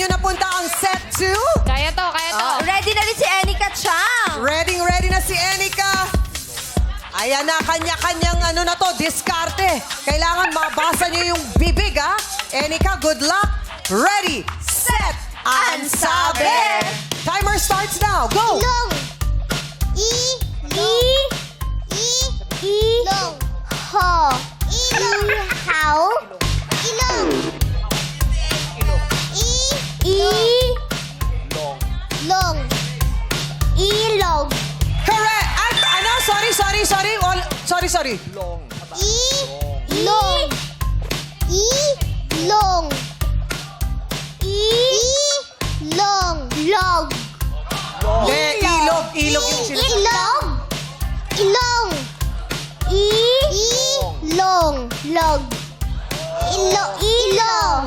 nyo napunta ang set 2? Kaya to, kaya to. Ready na rin si Enika Chang. Ready na si Enika. Ayan na, kanya-kanyang na to, diskarte. Kailangan mabasa nyo yung bibig, ha? Enika, good luck. Ready, set, ansabi. Timer starts now. Go! Ilong. Ilong. Ho. Ihaw. Ilong. Long. Ilong. Correct! At ano? Sorry. Sorry. Ilong. Ilong. Ilong. Log. Hindi, ilog. Ilog yung sila. Ilong. Ilong. Ilong. Log. Ilong.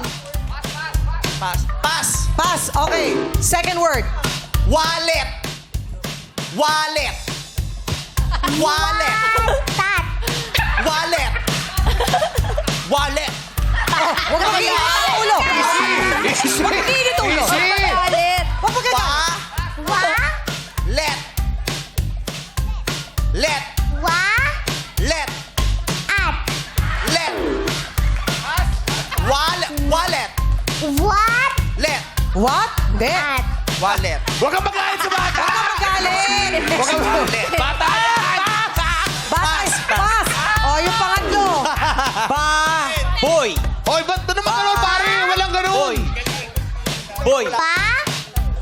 Pass. Pass. Okay. Second word. Wallet. Wallet. Wallet. Tat. Wallet. Wallet. Huwag mo kayo ulo. Huwag mo kayo ulo. Ulit. Huwag mo kayo. Wa. Let. Let. Wa. Let. At. Let. Wallet. Wallet. What? Let. What? Hindi. At. Wallet. Huwag kang magalit sa bata! Huwag ka magaling. Huwag kang Wallet. Bata! Pass. Pass. O, yung pangatlo. Boy! Hoy, ba't na naman ganun, pare? Walang ganun! Boy! Pa.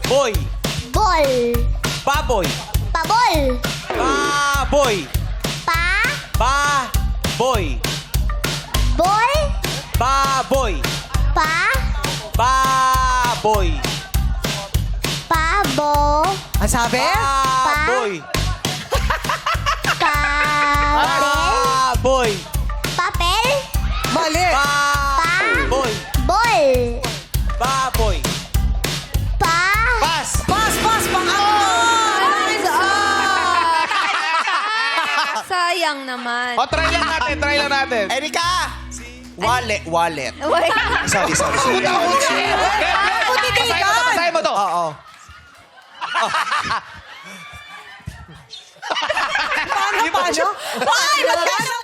Boy! Bol. Baboy! Pabol. Baboy! Pa. Baboy! Bol. Baboy! Pa. Baboy! Pabo. Ang sabi? Baboy! Kabel. Baboy! Papel. Mali. Baboy! Bol. Baboy! Pa. Pass! Pass. Pangatlo. Time's up. Sayang naman. O, try lang natin. Erika! Wallet. Wallet. Wait. Sorry. Basahin mo to. Oo. Paano? Ay, magkano